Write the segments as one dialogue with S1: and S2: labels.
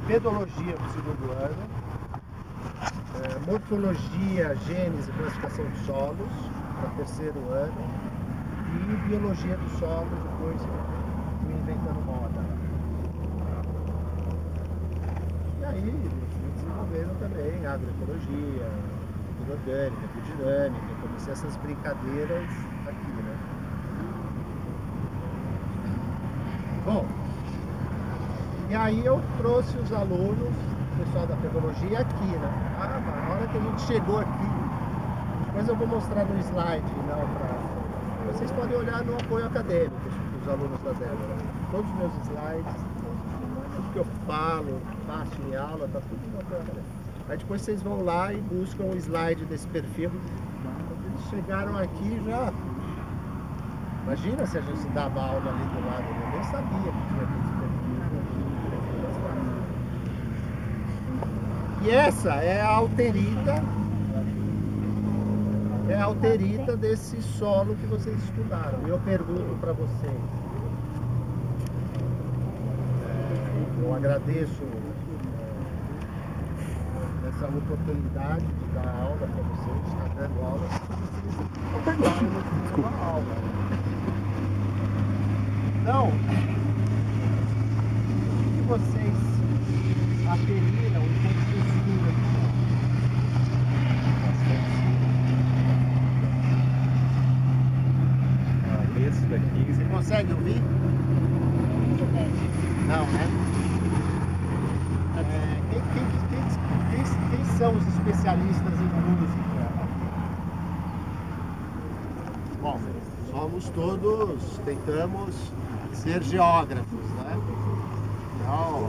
S1: pedologia do segundo ano, morfologia, gênese e classificação de solos para terceiro ano e biologia do solo, depois fui inventando moda. E aí fui desenvolvendo também agroecologia, orgânica, biodinâmica, comecei essas brincadeiras aqui, né? Bom, e aí eu trouxe os alunos, o pessoal da pedologia aqui, né? Na hora que a gente chegou aqui, depois eu vou mostrar no slide, não pra... Vocês podem olhar no apoio acadêmico, os alunos da Débora. Todos os meus slides, tudo que eu falo, faço em aula, tá tudo no apoio acadêmico. Aí depois vocês vão lá e buscam o slide desse perfil. Quando eles chegaram aqui já... Imagina se a gente dava aula ali do lado, eu nem sabia que tinha aquele perfil. E essa é a alterita desse solo que vocês estudaram. E eu pergunto para vocês, eu agradeço essa oportunidade de dar aula para vocês, de estar dando aula, para vocês uma aula. Então, o que vocês aferiram enquanto vocês estudaram aqui?
S2: Esse daqui.
S1: Você consegue ouvir? Não, né? Quem são os especialistas em música? Bom, somos todos, tentamos ser geógrafos, né? Então,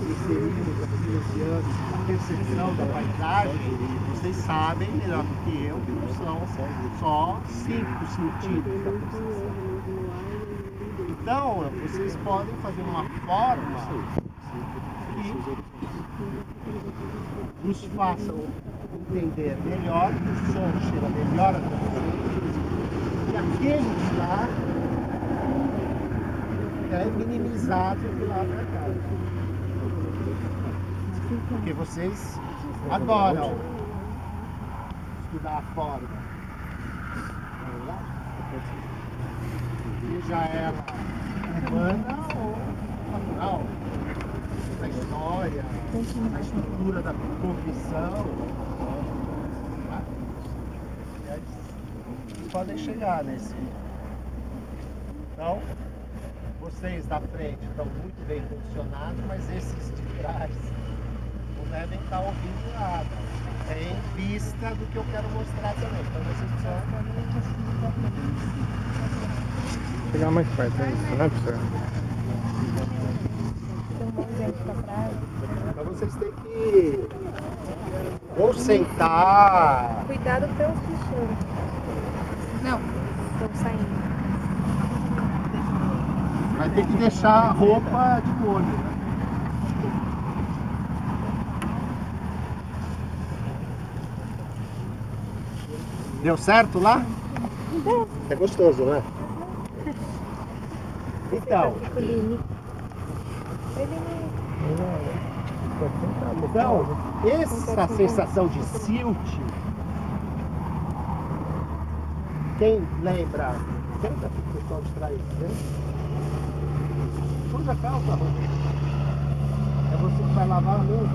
S1: inserimos aqui anos a percepção da paisagem, vocês sabem melhor do que eu que não são só 5 sentidos da percepção. Então, vocês podem fazer uma forma que nos façam entender melhor, que o som cheira melhor a vocês, e aquele lá é minimizado de lá para cá. Porque vocês adoram estudar a forma. Seja ela urbana ou natural. A história, a estrutura da cognição. Vocês podem chegar nesse. Então, vocês da frente estão muito bem condicionados, mas esses de trás não devem estar ouvindo nada. Tem vista do que eu quero mostrar também. Então vocês precisam
S2: Chegar mais perto, é isso, né, professor?
S1: Então vocês têm que ou sentar.
S3: Cuidado pelos bichos. Não, estão saindo.
S1: Vai ter que deixar a roupa de molho, né? Deu certo lá? É gostoso, né? Então, essa sensação de silt, quem lembra? Senta aqui, o pessoal de trás, né? Suja a calça, Rô. É você que vai lavar mesmo?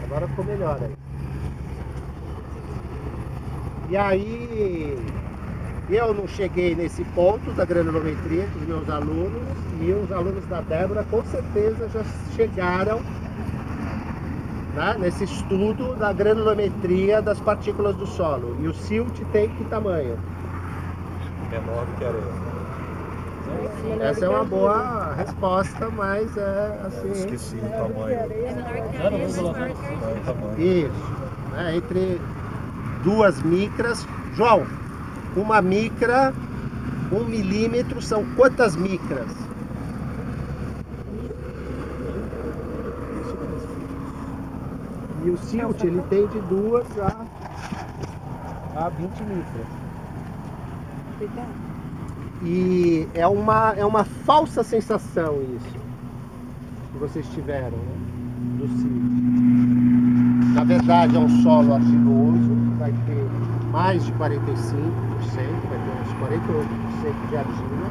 S1: Agora ficou melhor aí. E aí, eu não cheguei nesse ponto da granulometria com os meus alunos, e os alunos da Débora com certeza já chegaram, né, nesse estudo da granulometria das partículas do solo. E o silt tem que tamanho?
S2: Menor do que areia.
S1: Essa é uma boa resposta, mas é assim...
S2: Esqueci o tamanho.
S1: Isso, né, entre 2 micras. João, uma micra, 1 milímetro, são quantas micras? E o silt, ele tem de 2 a 20 micras. E é uma falsa sensação isso que vocês tiveram, né, do sítio. Na verdade é um solo argiloso, que vai ter mais de 45%, vai ter uns 48% de argila.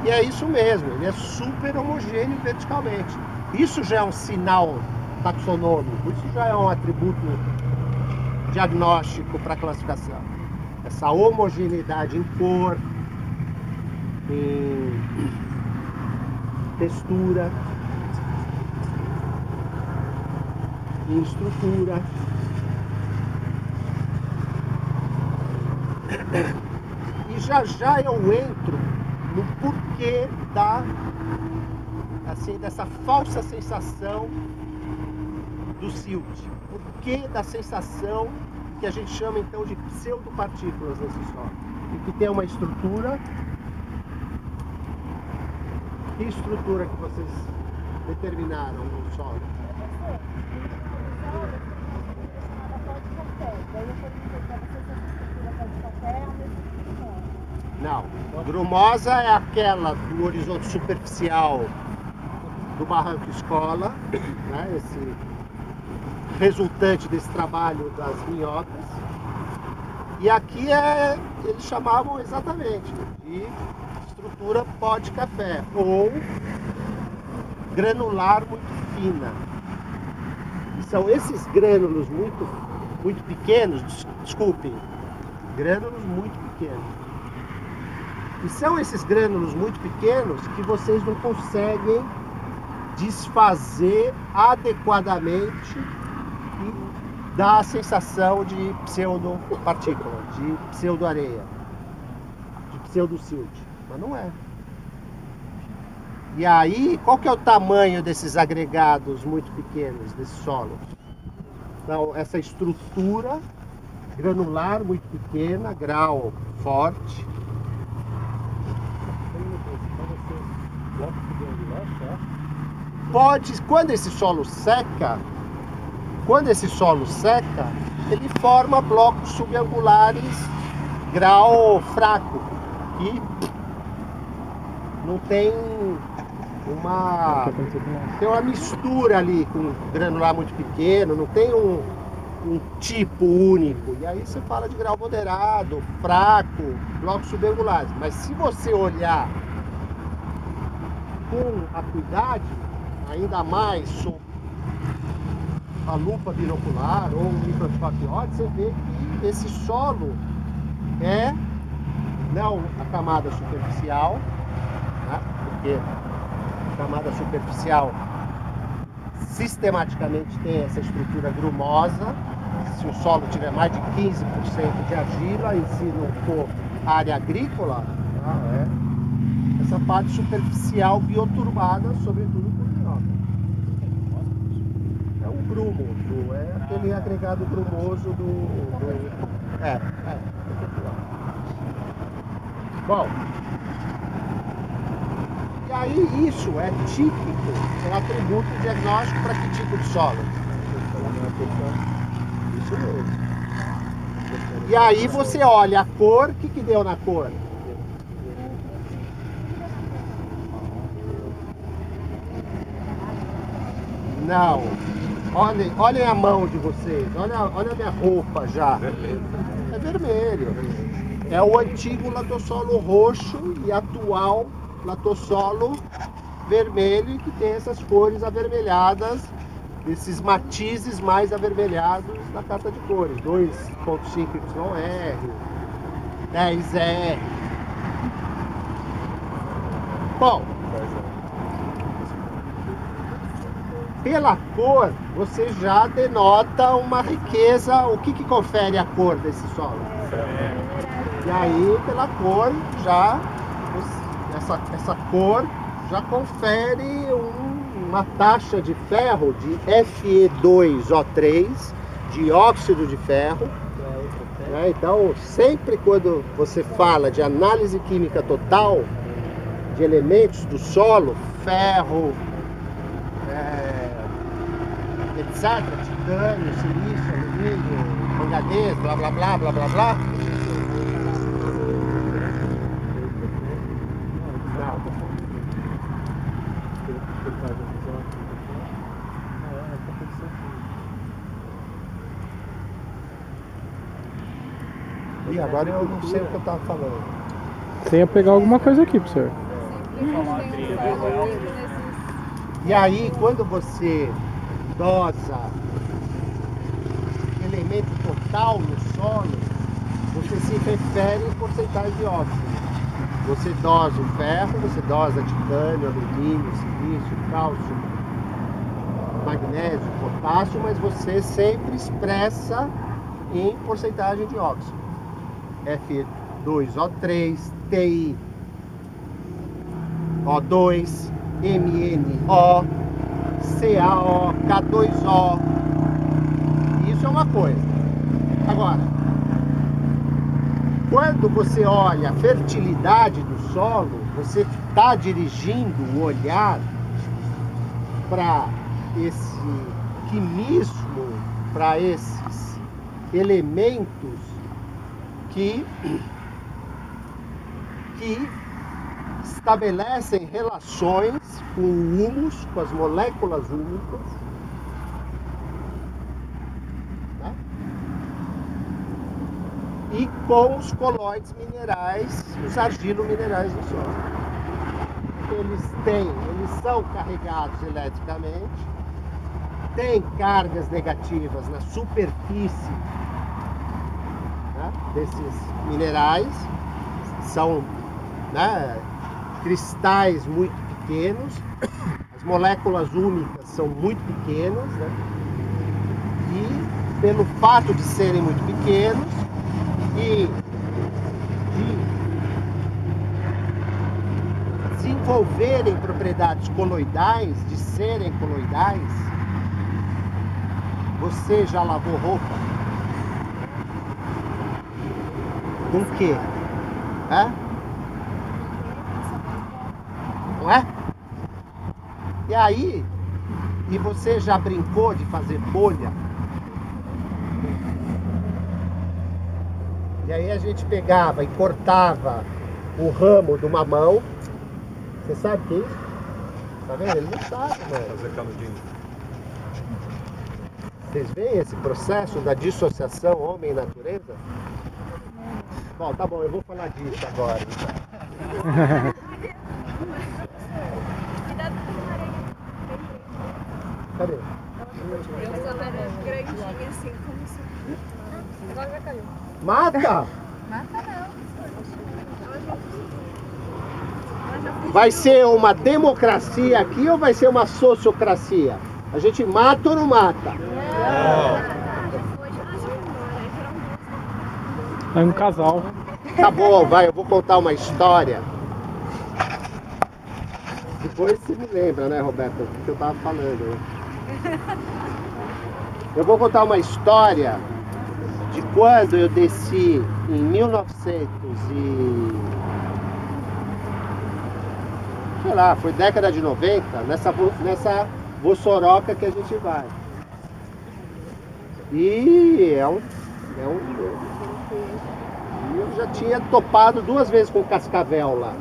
S1: E é isso mesmo, ele é super homogêneo verticalmente. Isso já é um sinal taxonômico, isso já é um atributo diagnóstico para classificação. Essa homogeneidade em cor, em textura, em estrutura. E já eu entro no porquê dessa falsa sensação do silt. Porquê da sensação que a gente chama então de pseudopartículas nesse solo. E que tem uma estrutura. Que estrutura que vocês determinaram no solo? Não, grumosa é aquela do horizonte superficial do barranco escola, né? Esse resultante desse trabalho das minhocas. E aqui eles chamavam exatamente de estrutura pó de café ou granular muito fina. E são esses grânulos muito pequenos, desculpem, grânulos muito pequenos. E são esses grânulos muito pequenos que vocês não conseguem desfazer adequadamente e dar a sensação de pseudopartícula, de pseudoareia, de pseudosilt, mas não é. E aí, qual que é o tamanho desses agregados muito pequenos, desse solo? Então, essa estrutura granular muito pequena, grau forte. Pode, quando esse solo seca, ele forma blocos subangulares grau fraco, que não tem tem uma mistura ali com granular muito pequeno, não tem um tipo único. E aí você fala de grau moderado, fraco, blocos subangulares. Mas se você olhar com acuidade, ainda mais sob a lupa binocular ou um microscópio óptico, você vê que esse solo é não a camada superficial, né? Porque a camada superficial sistematicamente tem essa estrutura grumosa. Se o solo tiver mais de 15% de argila e se não for área agrícola, essa parte superficial bioturbada, sobretudo por minhoca. É um grumo, é aquele agregado grumoso Bom, e aí isso é típico, é atributo diagnóstico para que tipo de solo? Isso mesmo. E aí você olha a cor, o que deu na cor? Não. Olhem a mão de vocês. Olha a minha roupa já. É vermelho. É o antigo latossolo roxo e atual latossolo vermelho, que tem essas cores avermelhadas, esses matizes mais avermelhados da carta de cores. 2.5 YR, 10R. Bom, pela cor, você já denota uma riqueza. O que confere a cor desse solo? E aí, pela cor, essa cor já confere uma taxa de ferro de Fe2O3, dióxido de ferro. Então, sempre quando você fala de análise química total de elementos do solo, ferro, etc., titânio, silício, alumínio, manganês, blá blá blá blá blá blá, E agora eu não sei o que eu estava falando.
S2: Você ia pegar alguma coisa aqui pro senhor.
S1: E aí, quando você dosa elemento total no solo, você se refere em porcentagem de óxido. Você dosa o ferro, você dosa titânio, alumínio, silício, cálcio, magnésio, potássio, mas você sempre expressa em porcentagem de óxido. F2O3, TiO2, MnO, CaO, K2O. Isso é uma coisa. Agora, quando você olha a fertilidade do solo, você está dirigindo o olhar para esse quimismo, para esses elementos que estabelecem relações com o humus, com as moléculas úmicas, né? E com os colóides minerais, os argilominerais do solo. Eles são carregados eletricamente, têm cargas negativas na superfície, né, desses minerais, são, né, cristais muito pequenos, as moléculas úmicas são muito pequenas, né, e pelo fato de serem muito pequenos e de desenvolverem propriedades coloidais, de serem coloidais, você já lavou roupa? Com o quê? É? Não é? E aí, e você já brincou de fazer bolha? E aí a gente pegava e cortava o ramo do mamão. Você sabe o que é isso? Tá vendo? Ele não sabe, mano.
S2: Fazer canudinho.
S1: Vocês veem esse processo da dissociação homem-natureza? Bom, tá bom, eu vou falar disso agora. Então. Cadê?
S3: Grandinha assim, como se... Agora já caiu.
S1: Mata!
S3: Mata não.
S1: Vai ser uma democracia aqui ou vai ser uma sociocracia? A gente mata ou não mata?
S2: É um casal.
S1: Tá bom, vai, eu vou contar uma história. Depois você me lembra, né, Roberto, o que eu tava falando, né? Eu vou contar uma história de quando eu desci em 1900 sei lá, foi década de 90, nessa Vossoroca que a gente vai. E eu já tinha topado 2 vezes com o Cascavel lá.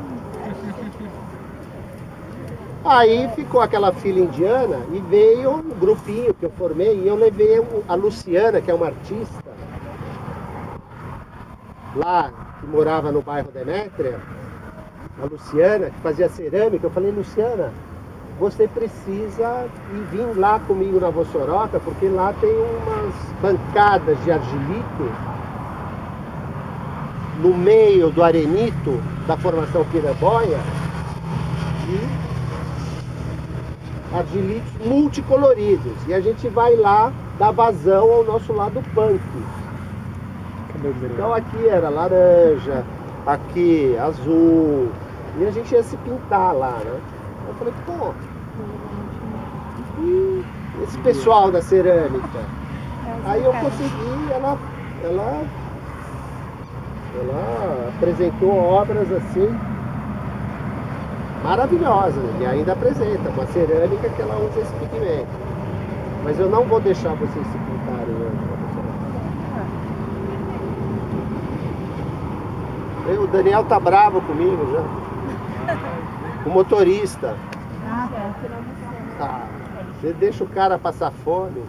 S1: Aí ficou aquela fila indiana e veio um grupinho que eu formei e eu levei a Luciana, que é uma artista, lá que morava no bairro Demétria, a Luciana, que fazia cerâmica. Eu falei, Luciana, você precisa vir lá comigo na Vossoroca, porque lá tem umas bancadas de argilito no meio do arenito da formação Piramboia e argilitos multicoloridos. E a gente vai lá dar vazão ao nosso lado punk. Então aqui era laranja, aqui azul, e a gente ia se pintar lá, né? Eu falei, pô, e esse pessoal da cerâmica? Aí eu consegui, ela apresentou obras assim maravilhosas, e ainda apresenta uma cerâmica que ela usa esse pigmento. Mas eu não vou deixar vocês se pintarem antes. O Daniel tá bravo comigo já. O motorista. Tá. Você deixa o cara passar fome.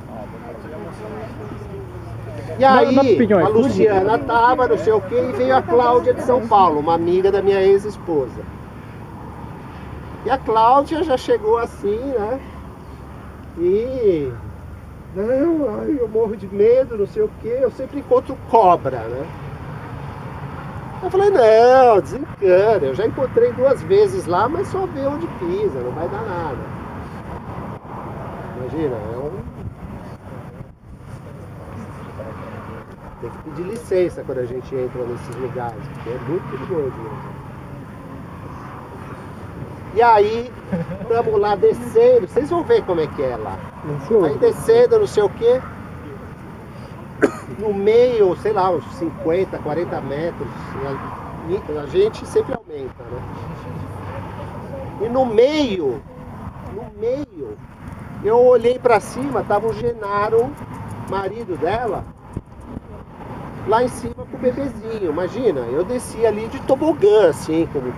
S1: E aí,
S2: Dá pra pedir um
S1: a
S2: iFood?
S1: Luciana tava, não sei o que, e veio a Cláudia de São Paulo, uma amiga da minha ex-esposa. E a Cláudia já chegou assim, né? E... Não, ai, eu morro de medo, não sei o que, eu sempre encontro cobra, né? Eu falei, não, desencana, eu já encontrei 2 vezes lá, mas só vê onde pisa, não vai dar nada. Imagina, tem que pedir licença quando a gente entra nesses lugares, porque é muito perigoso mesmo. E aí, estamos lá descendo, vocês vão ver como é que é lá. Aí descendo, não sei o que, no meio, sei lá, uns 50, 40 metros, a gente sempre aumenta, né? E no meio, eu olhei pra cima, tava o Genaro, marido dela, lá em cima com o bebezinho. Imagina, eu desci ali de tobogã, assim, como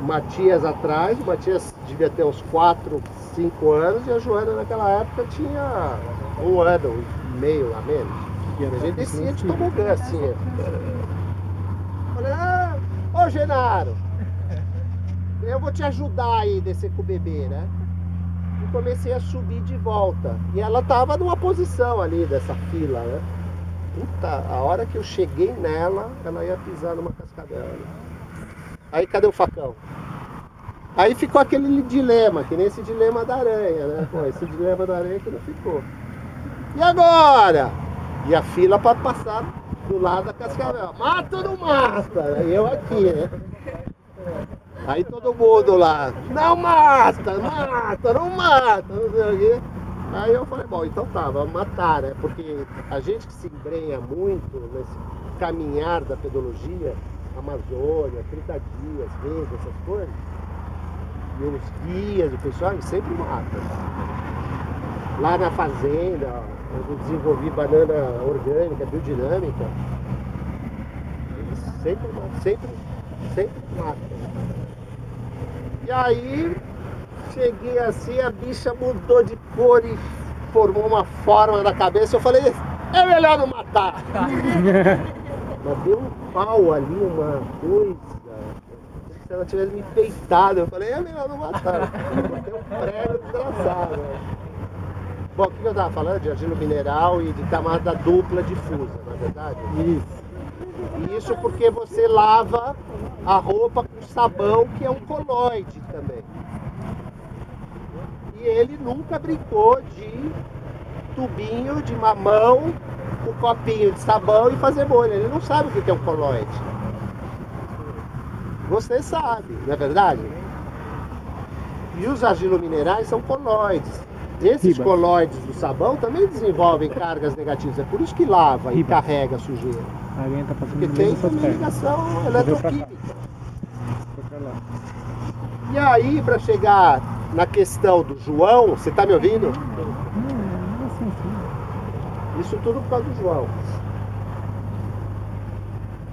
S1: o Matias atrás. O Matias devia ter uns 4, 5 anos e a Joana naquela época tinha 1 ano e meio a menos. E a gente descia de tobogã, assim. Falei, ô Genaro, eu vou te ajudar aí a descer com o bebê, né? E comecei a subir de volta. E ela tava numa posição ali dessa fila, né? Puta, a hora que eu cheguei nela, ela ia pisar numa cascavel. Aí cadê o facão? Aí ficou aquele dilema, que nem esse dilema da aranha, né? Pô, esse dilema da aranha que não ficou. E agora? E a fila para passar do lado da cascavel. Mata ou não mata? E eu aqui, né? Aí todo mundo lá, não mata, não mata, não sei o quê. Aí eu falei, bom, então tá, vamos matar, né? Porque a gente que se embrenha muito nesse caminhar da pedologia, Amazônia, 30 dias, vezes, essas coisas, e os guias, o pessoal, eles sempre matam. Lá na fazenda, eu desenvolvi banana orgânica, biodinâmica, eles sempre matam. E aí, cheguei assim, a bicha mudou de cor e formou uma forma na cabeça. Eu falei, é melhor não matar. Mas deu um pau ali, uma coisa. Se ela tivesse me peitado, eu falei, é melhor não matar. Botei um prego desgraçado. Né? Bom, o que eu tava falando? De argila mineral e de camada dupla difusa, não é verdade? Isso. Isso porque você lava a roupa com sabão, que é um coloide também. E ele nunca brincou de tubinho de mamão, o copinho de sabão e fazer bolha. Ele não sabe o que é um coloide. Você sabe, não é verdade? E os argilominerais são coloides. Esses coloides do sabão também desenvolvem cargas negativas. É por isso que lava e carrega a sujeira. Porque tem também ligação eletroquímica. E aí, para chegar na questão do João, você está me ouvindo? Isso tudo por causa do João.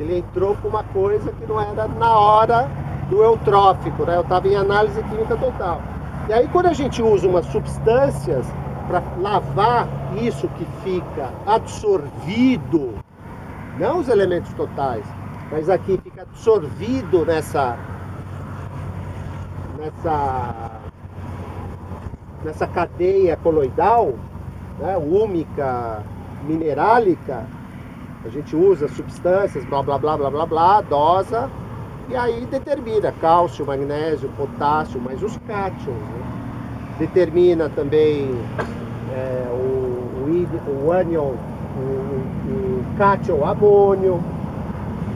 S1: Ele entrou com uma coisa que não era na hora do eutrófico, né? Eu estava em análise química total. E aí, quando a gente usa umas substâncias para lavar isso que fica absorvido, não os elementos totais, mas aqui fica absorvido nessa cadeia coloidal, né, úmica, minerálica, a gente usa substâncias, blá blá blá blá blá blá, dosa, e aí determina cálcio, magnésio, potássio, mas os cátions, né? Determina também o ânion, o cátion amônio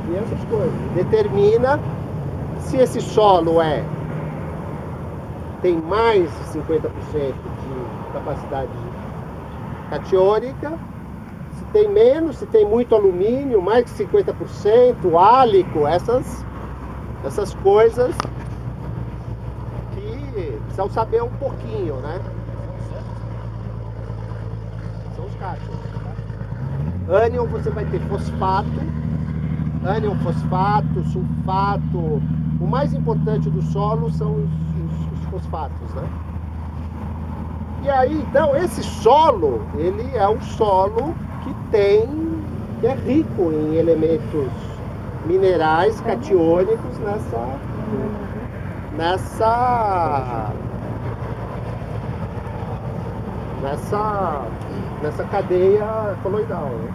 S1: e essas coisas. Determina se esse solo tem mais de 50% de capacidade catiônica, se tem menos, se tem muito alumínio, mais de 50%, álico, essas coisas que precisam saber um pouquinho, né? São os cátions. Ânion você vai ter fosfato, ânion, fosfato, sulfato. O mais importante do solo são os fosfatos, né? E aí, então, esse solo, ele é um solo que é rico em elementos minerais catiônicos nessa cadeia coloidal, né?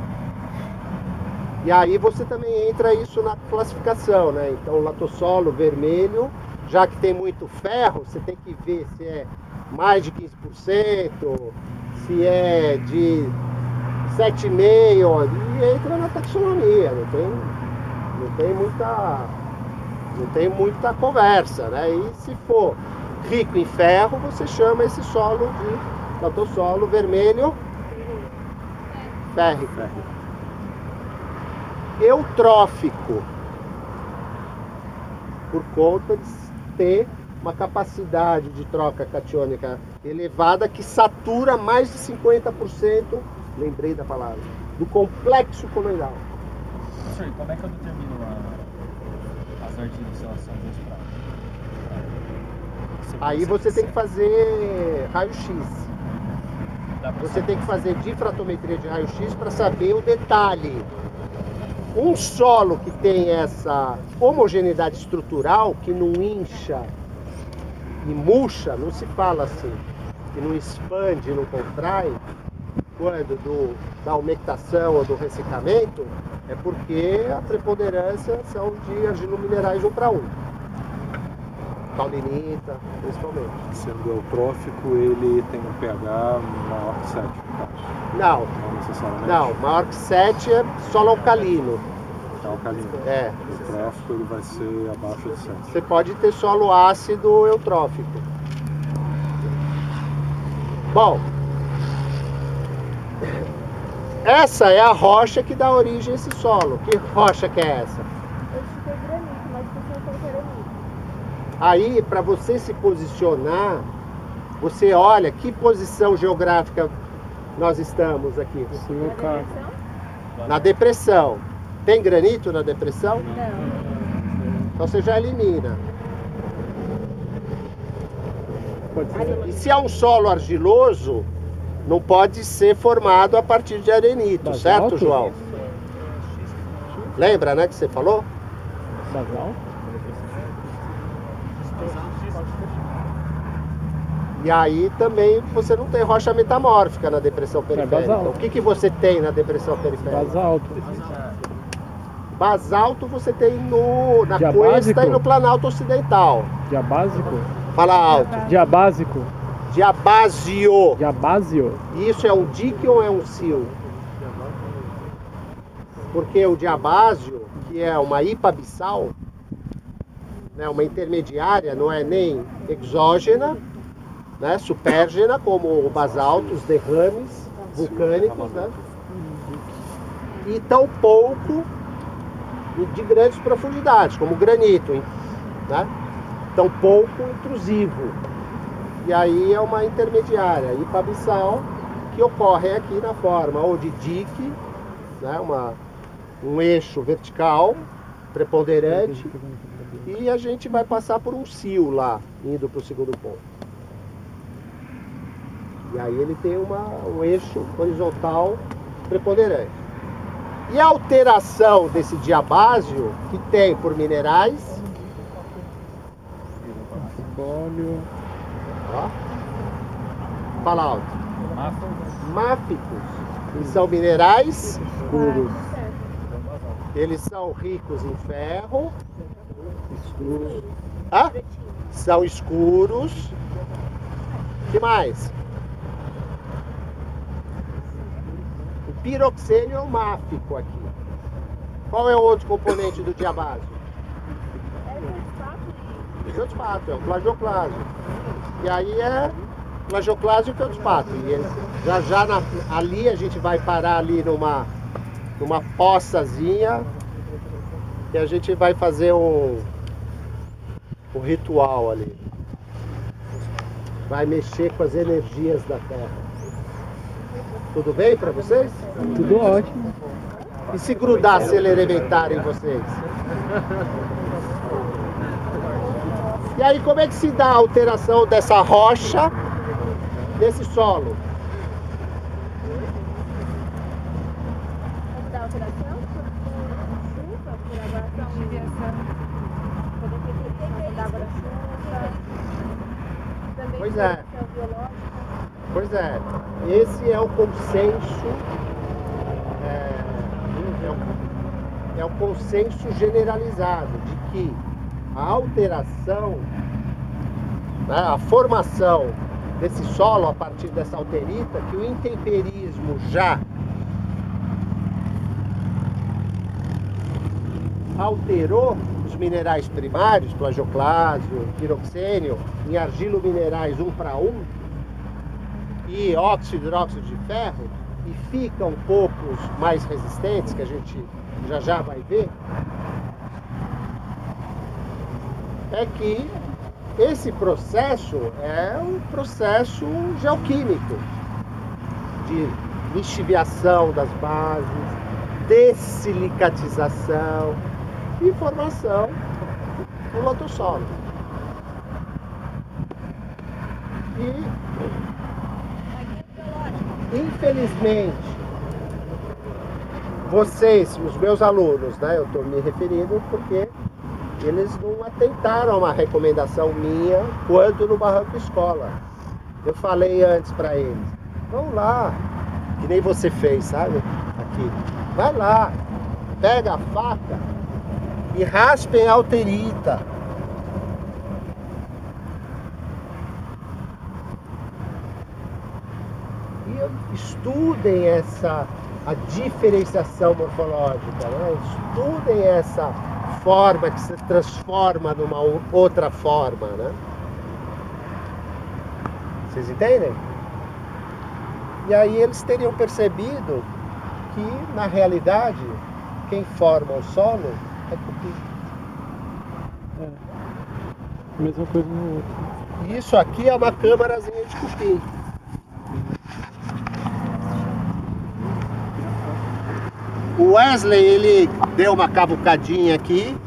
S1: E aí você também entra isso na classificação, né? Então, o latossolo vermelho, já que tem muito ferro, você tem que ver se é mais de 15%, se é de 7,5%, e entra na taxonomia, não tem muita conversa, né? E se for rico em ferro, você chama esse solo de latossolo vermelho férrico. Eutrófico, por conta de ter uma capacidade de troca catiônica elevada que satura mais de 50%, lembrei da palavra, do complexo coloidal.
S4: Professor, e como é que eu determino as argilas se elas são duas pratas?
S1: Aí você tem que fazer raio-x. Você tem que fazer difratometria de raio-x para saber o detalhe. Um solo que tem essa homogeneidade estrutural, que não incha e murcha, não se fala assim, que não expande, não contrai, quando da umectação ou do ressecamento, é porque a preponderância são de argilominerais 1:1. Paulinita, principalmente.
S5: Sendo eutrófico, ele tem um pH maior que 7, no caso.
S1: Não,
S5: Não necessariamente.
S1: não, maior que 7 é solo alcalino.
S5: É alcalino.
S1: É.
S5: O eutrófico ele vai ser abaixo de 7.
S1: Você pode ter solo ácido eutrófico. Bom, essa é a rocha que dá origem a esse solo. Que rocha que é essa?
S3: Eu chutei granito, mas você falou que era granito.
S1: Aí, para você se posicionar, você olha que posição geográfica nós estamos aqui.
S2: Esse local.
S1: Na depressão. Tem granito na depressão?
S3: Não.
S1: Então você já elimina.
S2: Pode ser.
S1: E se é um solo argiloso, não pode ser formado a partir de arenito,
S2: Basalto?
S1: certo, João? Lembra, né, que você falou?
S2: Basal?
S1: E aí também você não tem rocha metamórfica na depressão periférica.
S2: basalto.
S1: O que você tem na depressão periférica?
S2: Basalto.
S1: Basalto você tem na
S2: Diabásico?
S1: Cuesta e no Planalto Ocidental.
S2: Diabásico?
S1: Fala alto.
S2: Diabásico?
S1: Diabásio.
S2: Diabásio?
S1: Isso é um dique ou é um sil? Porque o diabásio, que é uma hipabissal, né, uma intermediária, não é nem exógena, né, supérgena, como o basalto, os derrames vulcânicos, né, e tampouco de grandes profundidades, como o granito, né, tampouco intrusivo. E aí é uma intermediária hipabissal que ocorre aqui na forma ou de dique, né, um eixo vertical preponderante, e a gente vai passar por um sil lá, indo para o segundo ponto. E aí ele tem um eixo horizontal preponderante. E a alteração desse diabásio, que tem por minerais,
S2: Óleo.
S1: ó, fala alto, máficos, eles são minerais escuros. Eles são ricos em ferro, são escuros. O que mais? O piroxênio é o máfico aqui. Qual é o outro componente do diabásio? É feldspato, é o plagioclásio. E aí é plagioclásio e feldspato. E ali a gente vai parar ali numa poçazinha e a gente vai fazer um ritual ali. Vai mexer com as energias da Terra. Tudo bem para vocês?
S2: Tudo ótimo.
S1: E se grudar selo elementar em vocês? E aí como é que se dá a alteração dessa rocha desse solo.
S3: Pode dar alteração? Chuva, por agora, desviação. Pode dar água da chuva. Também
S1: Pois é.
S3: alteração biológica.
S1: Pois é, esse é o consenso, é o consenso generalizado de que a alteração, né, a formação desse solo a partir dessa alterita, que o intemperismo já alterou os minerais primários, plagioclásio, piroxênio, em argilo-minerais 1 para 1, e óxido e hidróxido de ferro, e ficam poucos mais resistentes, que a gente já vai ver, é que esse processo é um processo geoquímico de lixiviação das bases, dessilicatização e formação do lotossolo. E, infelizmente, vocês, os meus alunos, né, eu estou me referindo porque eles não atentaram a uma recomendação minha quando no Barranco Escola. Eu falei antes para eles, vão lá, que nem você fez, sabe? Aqui. Vai lá, pega a faca e raspem a alterita. E estudem a diferenciação morfológica, né? Estudem essa forma que se transforma numa outra forma, né? Vocês entendem? E aí eles teriam percebido que, na realidade, quem forma o solo é cupim.
S2: Mesma coisa no outro.
S1: Isso aqui é uma câmarazinha de cupim. O Wesley, ele deu uma cavucadinha aqui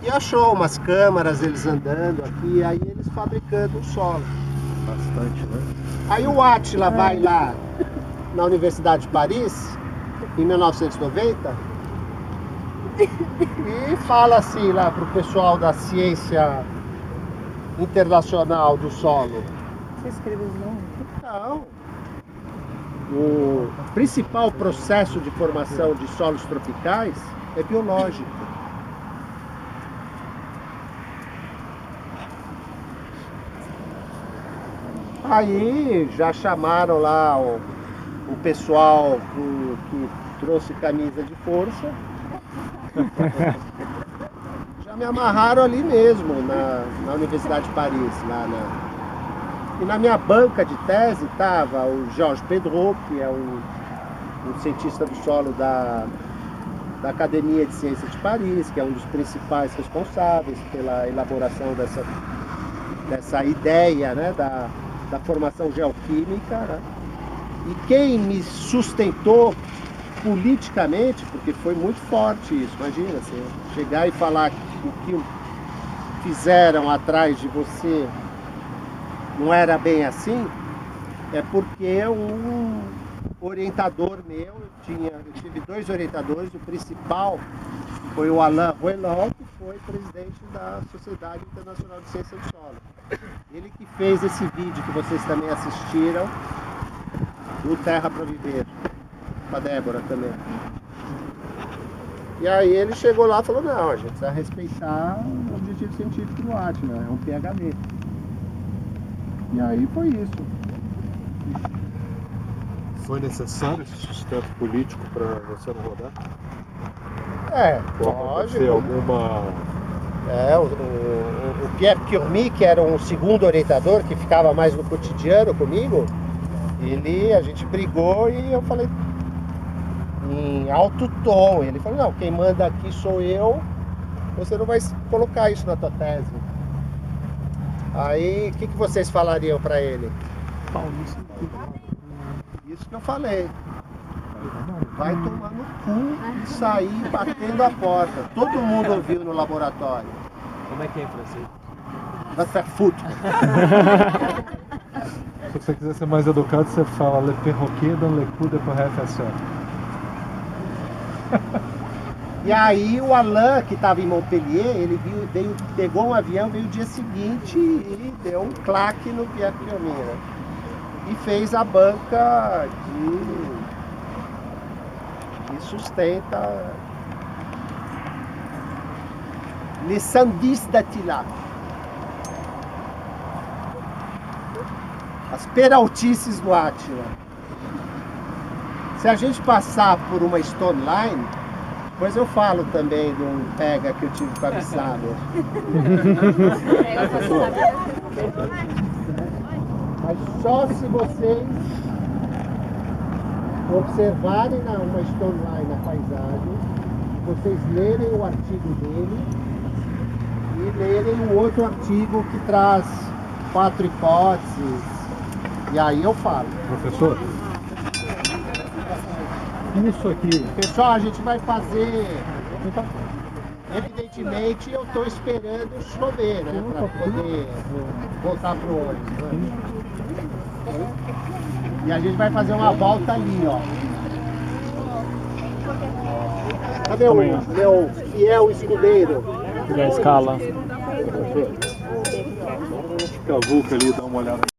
S1: e achou umas câmaras, eles andando aqui, aí eles fabricando o solo.
S5: Bastante, né?
S1: Aí o Átila vai lá na Universidade de Paris, em 1990, e fala assim lá pro pessoal da ciência internacional do solo.
S3: Você escreveu o nome?
S1: Não. O principal processo de formação de solos tropicais é biológico. Aí já chamaram lá o pessoal que trouxe camisa de força. Já me amarraram ali mesmo, na Universidade de Paris, lá na... E na minha banca de tese estava o Georges Pedro, que é um cientista do solo da Academia de Ciências de Paris, que é um dos principais responsáveis pela elaboração dessa ideia, né, da formação geoquímica, né? E quem me sustentou politicamente, porque foi muito forte isso, imagina, você chegar e falar que o que fizeram atrás de você não era bem assim, é porque um orientador meu, eu tive dois orientadores, o principal foi o Alain Roelon, que foi presidente da Sociedade Internacional de Ciência do Solo. Ele que fez esse vídeo que vocês também assistiram, do Terra para Viver, com a Débora também. E aí ele chegou lá e falou, não, a gente precisa respeitar o objetivo científico do Átila, é um PhD. E aí foi isso.
S5: Foi necessário esse sustento político para você não rodar?
S1: É,
S5: Ou
S1: lógico.
S5: alguma...
S1: O Pierre Curmi, que era um segundo orientador, que ficava mais no cotidiano comigo, a gente brigou e eu falei em alto tom. Ele falou, não, quem manda aqui sou eu, você não vai colocar isso na tua tese. Aí, o que vocês falariam para ele? Isso que eu falei. Vai tomar no cu e sair batendo a porta. Todo mundo ouviu no laboratório.
S4: Como é que é em francês?
S1: Vai ser fútil.
S5: Se você quiser ser mais educado, você fala Le perroquet dans le coup de professeur.
S1: E aí o Alain, que estava em Montpellier, ele pegou um avião, veio o dia seguinte e deu um claque no Pierre Piomira. E fez a banca que sustenta Les Sandis d'Attila. As peraltices do Átila. Se a gente passar por uma Stone Line, depois eu falo também de um pega que eu tive com a Bissado. Mas só se vocês observarem uma Stone Line na paisagem, vocês lerem o artigo dele e lerem o outro artigo que traz 4 hipóteses. E aí eu falo.
S5: Professor, isso aqui.
S1: Pessoal, a gente vai fazer. Evidentemente, eu estou esperando chover, né? Para poder voltar pro ônibus. Né? E a gente vai fazer uma volta ali, ó. Cadê o meu fiel escudeiro?
S2: Da escala.
S5: Cavuca ali, dá uma olhada.